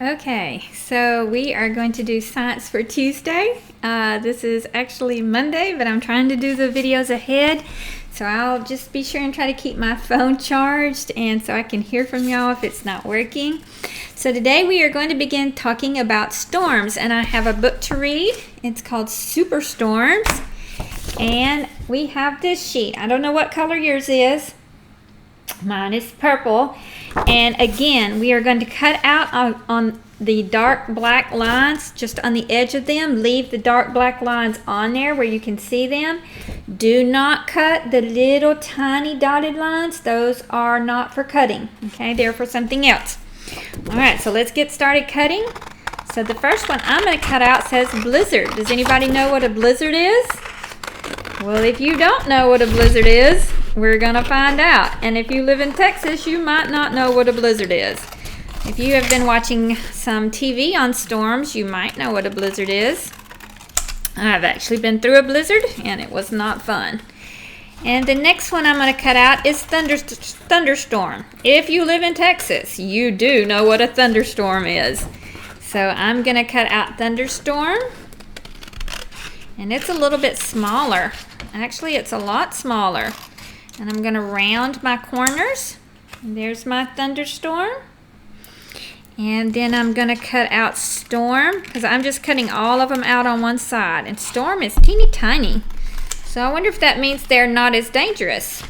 Okay, so we are going to do science for Tuesday. This is actually Monday, but I'm trying to do the videos ahead. So I'll just be sure and try to keep my phone charged and so I can hear from y'all if it's not working. So today we are going to begin talking about storms, and I have a book to read. It's called Super Storms, and we have this sheet. I don't know what color yours is. Mine is purple. And again, we are going to cut out on the dark black lines, just on the edge of them. Leave the dark black lines on there where you can see them. Do not cut the little tiny dotted lines. Those are not for cutting, okay? They're for something else. All right, so let's get started cutting. So the first one I'm going to cut out says blizzard. Does anybody know what a blizzard is? Well, if you don't know what a blizzard is, we're going to find out. And if you live in Texas, you might not know what a blizzard is. If you have been watching some TV on storms, you might know what a blizzard is. I've actually been through a blizzard, and it was not fun. And the next one I'm going to cut out is thunderstorm. If you live in Texas, you do know what a thunderstorm is. So I'm going to cut out thunderstorm. And it's a little bit smaller. Actually, it's a lot smaller. And I'm going to round my corners. And there's my thunderstorm. And then I'm going to cut out storm, because I'm just cutting all of them out on one side. And storm is teeny tiny. So I wonder if that means they're not as dangerous.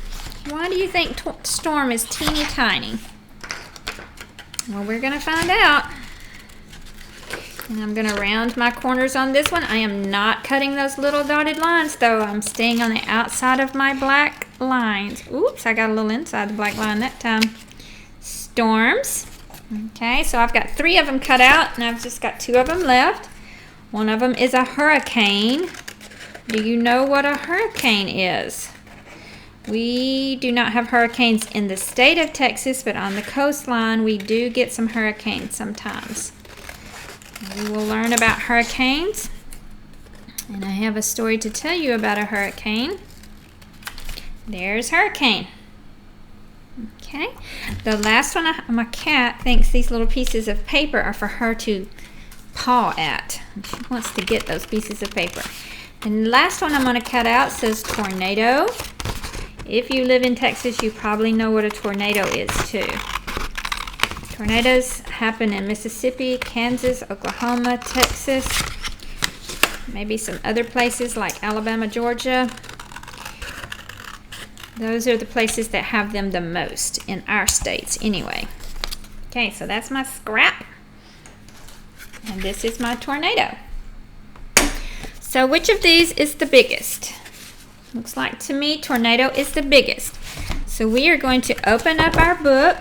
Why do you think storm is teeny tiny? Well, we're going to find out. And I'm going to round my corners on this one. I am not cutting those little dotted lines, though. I'm staying on the outside of my black lines. Oops, I got a little inside the black line that time. Storms. Okay, so I've got 3 of them cut out, and I've just got 2 of them left. One of them is a hurricane. Do you know what a hurricane is? We do not have hurricanes in the state of Texas, but on the coastline, we do get some hurricanes sometimes. We will learn about hurricanes, and I have a story to tell you about a hurricane. There's hurricane. Okay, the last one, my cat thinks these little pieces of paper are for her to paw at. She wants to get those pieces of paper. And the last one I'm going to cut out says tornado. If you live in Texas, you probably know what a tornado is too. Tornadoes happen in Mississippi, Kansas, Oklahoma, Texas, maybe some other places like Alabama, Georgia. Those are the places that have them the most in our states anyway. Okay, so that's my scrap. And this is my tornado. So which of these is the biggest? Looks like to me tornado is the biggest. So we are going to open up our book.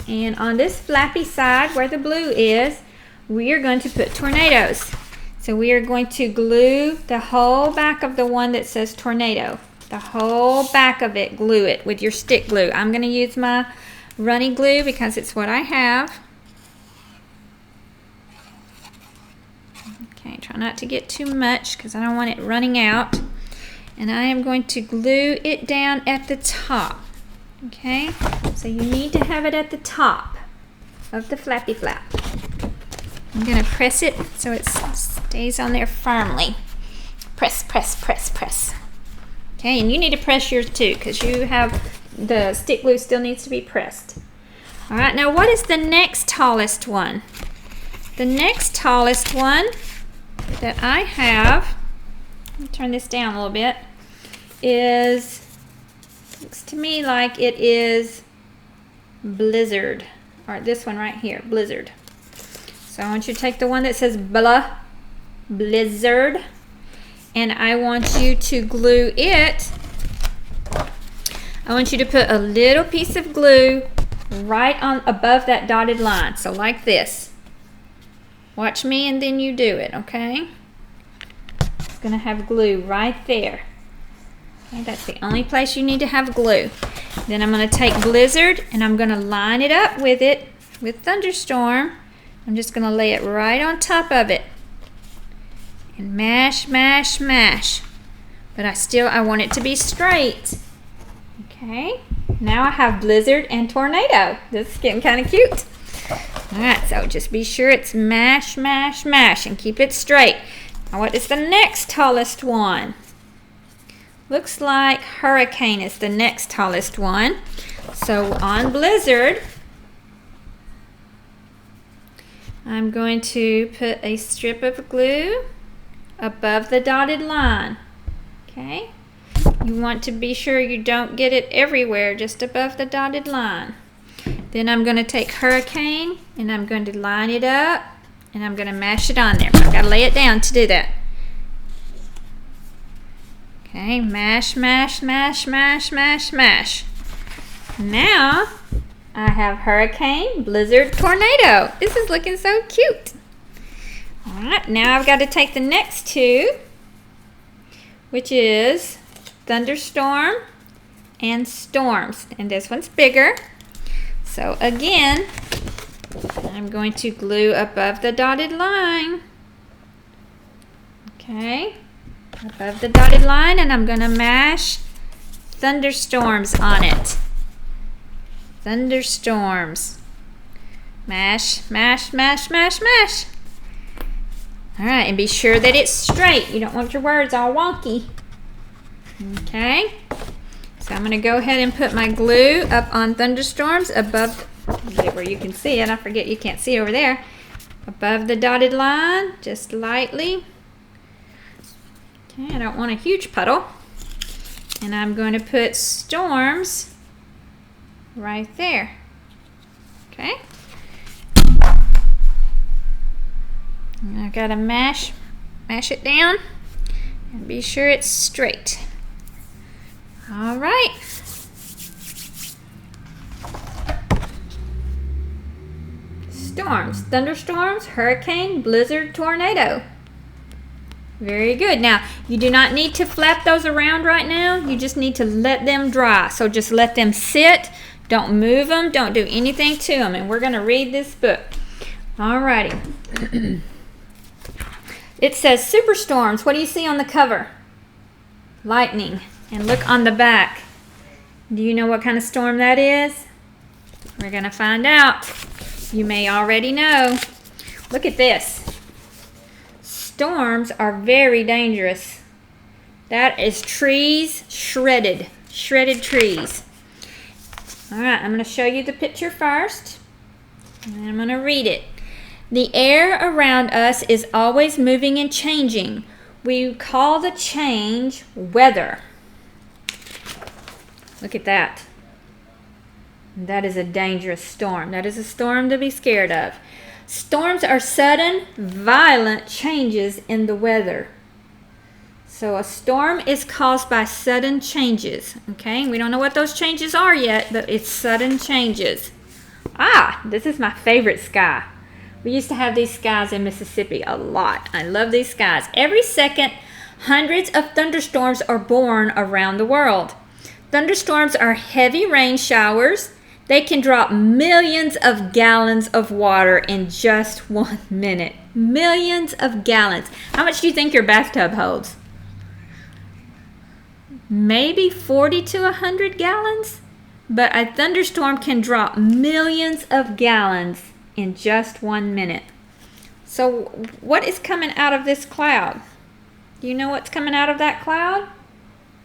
And on this flappy side where the blue is, we are going to put tornadoes. So we are going to glue the whole back of the one that says tornado. The whole back of it, glue it with your stick glue. I'm going to use my runny glue because it's what I have. Okay, try not to get too much because I don't want it running out. And I am going to glue it down at the top. Okay, so you need to have it at the top of the flappy flap. I'm going to press it so it stays on there firmly. Press, press, press, press. Okay, and you need to press yours too because you have the stick glue still needs to be pressed. All right, now what is the next tallest one? The next tallest one that I have, let me turn this down a little bit, looks to me like it is blizzard, or this one right here, blizzard. So I want you to take the one that says blizzard, and I want you to glue it. I want you to put a little piece of glue right on above that dotted line, so like this. Watch me and then you do it, okay? It's gonna have glue right there. Okay, that's the only place you need to have glue. Then I'm going to take blizzard and I'm going to line it up with it with thunderstorm. I'm just going to lay it right on top of it and mash, mash, mash. But I want it to be straight. Okay, now I have blizzard and tornado. This is getting kind of cute. All right, so just be sure it's mash, mash, mash, and keep it straight. Now, what is the next tallest one? Looks like Hurricane is the next tallest one. So on Blizzard, I'm going to put a strip of glue above the dotted line. Okay? You want to be sure you don't get it everywhere, just above the dotted line. Then I'm going to take Hurricane and I'm going to line it up and I'm going to mash it on there. I've got to lay it down to do that. Okay, mash, mash, mash, mash, mash, mash. Now I have Hurricane, Blizzard, Tornado. This is looking so cute. All right, now I've got to take the next two, which is Thunderstorm and Storms. And this one's bigger. So again, I'm going to glue above the dotted line. Okay, above the dotted line, and I'm going to mash Thunderstorms on it. Thunderstorms. Mash, mash, mash, mash, mash. All right, and be sure that it's straight. You don't want your words all wonky. Okay, so I'm going to go ahead and put my glue up on Thunderstorms above, where you can see it. I forget you can't see over there. Above the dotted line, just lightly. Okay, I don't want a huge puddle. And I'm going to put Storms right there. Okay. And I've got to mash it down and be sure it's straight. All right. Storms, thunderstorms, hurricane, blizzard, tornado. Very good. Now, you do not need to flap those around right now. You just need to let them dry. So just let them sit. Don't move them. Don't do anything to them. And we're going to read this book. All righty. It says Superstorms. What do you see on the cover? Lightning. And look on the back. Do you know what kind of storm that is? We're going to find out. You may already know. Look at this. Storms are very dangerous. That is trees shredded. Shredded trees. All right, I'm going to show you the picture first. And I'm going to read it. The air around us is always moving and changing. We call the change weather. Look at that. That is a dangerous storm. That is a storm to be scared of. Storms are sudden, violent changes in the weather. So a storm is caused by sudden changes. Okay, we don't know what those changes are yet, but it's sudden changes. Ah, this is my favorite sky. We used to have these skies in Mississippi a lot. I love these skies. Every second, hundreds of thunderstorms are born around the world. Thunderstorms are heavy rain showers. They can drop millions of gallons of water in just 1 minute. Millions of gallons. How much do you think your bathtub holds? Maybe 40 to 100 gallons? But a thunderstorm can drop millions of gallons in just 1 minute. So what is coming out of this cloud? Do you know what's coming out of that cloud?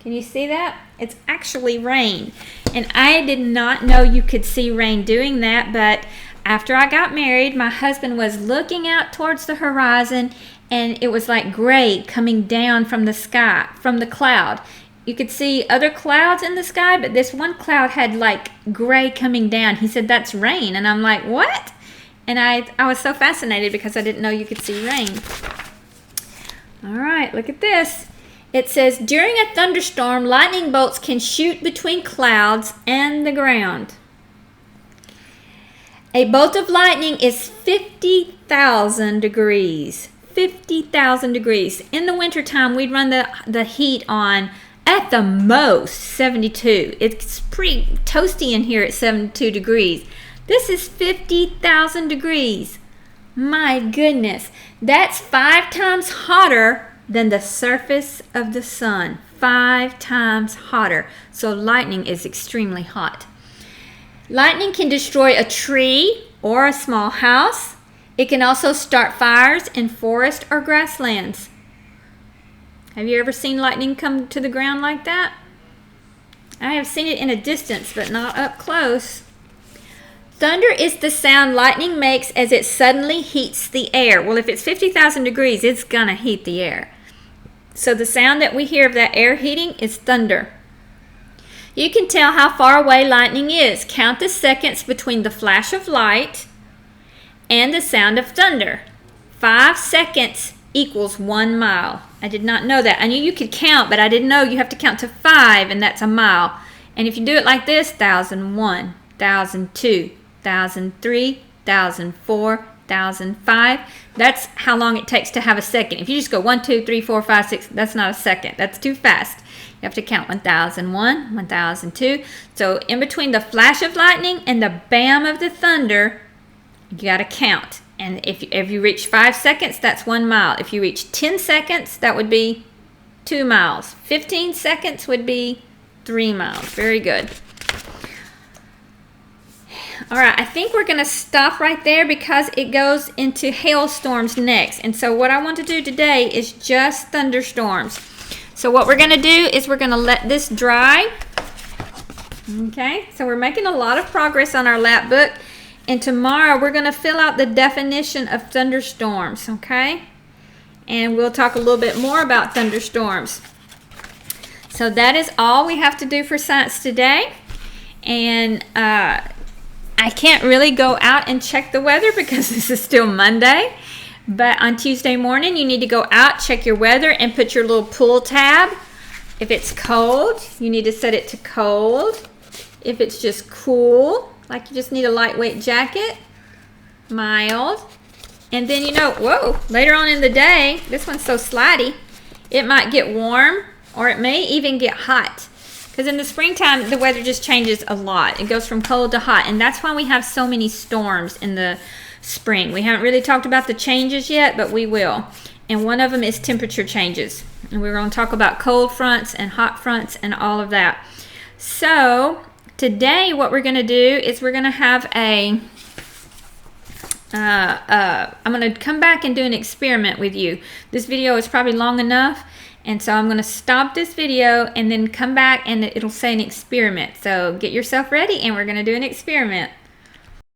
Can you see that? It's actually rain. And I did not know you could see rain doing that, but after I got married, my husband was looking out towards the horizon, and it was like gray coming down from the sky, from the cloud. You could see other clouds in the sky, but this one cloud had like gray coming down. He said, "That's rain." And I'm like, "What?" And I was so fascinated because I didn't know you could see rain. All right, look at this. It says, during a thunderstorm, lightning bolts can shoot between clouds and the ground. A bolt of lightning is 50,000 degrees. 50,000 degrees. In the wintertime, we'd run the heat on, at the most, 72. It's pretty toasty in here at 72 degrees. This is 50,000 degrees. My goodness. That's 5 times hotter than the surface of the sun. 5 times hotter. So lightning is extremely hot. Lightning can destroy a tree, or a small house. It can also start fires in forest or grasslands. Have you ever seen lightning come to the ground like that? I have seen it in a distance, but not up close. Thunder is the sound lightning makes as it suddenly heats the air. Well, if it's 50,000 degrees, it's gonna heat the air. So the sound that we hear of that air heating is thunder. You can tell how far away lightning is. Count the seconds between the flash of light and the sound of thunder. 5 seconds equals 1 mile. I did not know that. I knew you could count, but I didn't know you have to count to 5, and that's a mile. And if you do it like this, 1001, 1002, 1003, 1004, 1005, that's how long it takes to have a second. If you just go 1, 2, 3, 4, 5, 6, that's not a second. That's too fast. You have to count 1001, 1002. So in between the flash of lightning and the bam of the thunder, you got to count. And if you reach 5 seconds, that's 1 mile. If you reach 10 seconds, that would be 2 miles. 15 seconds would be 3 miles. Very good. All right, I think we're going to stop right there because it goes into hailstorms next. And so what I want to do today is just thunderstorms. So what we're going to do is we're going to let this dry. Okay, so we're making a lot of progress on our lap book. And tomorrow we're going to fill out the definition of thunderstorms, okay? And we'll talk a little bit more about thunderstorms. So that is all we have to do for science today. And I can't really go out and check the weather because this is still Monday. But on Tuesday morning, you need to go out, check your weather, and put your little pull tab. If it's cold, you need to set it to cold. If it's just cool, like you just need a lightweight jacket, mild. And then, you know, whoa, later on in the day, this one's so slidey, it might get warm or it may even get hot. Because in the springtime, the weather just changes a lot. It goes from cold to hot. And that's why we have so many storms in the spring. We haven't really talked about the changes yet, but we will. And one of them is temperature changes. And we're going to talk about cold fronts and hot fronts and all of that. So today what we're going to do is we're going to have a I'm going to come back and do an experiment with you. This video is probably long enough, and so I'm going to stop this video and then come back and it'll say an experiment. So get yourself ready and we're going to do an experiment.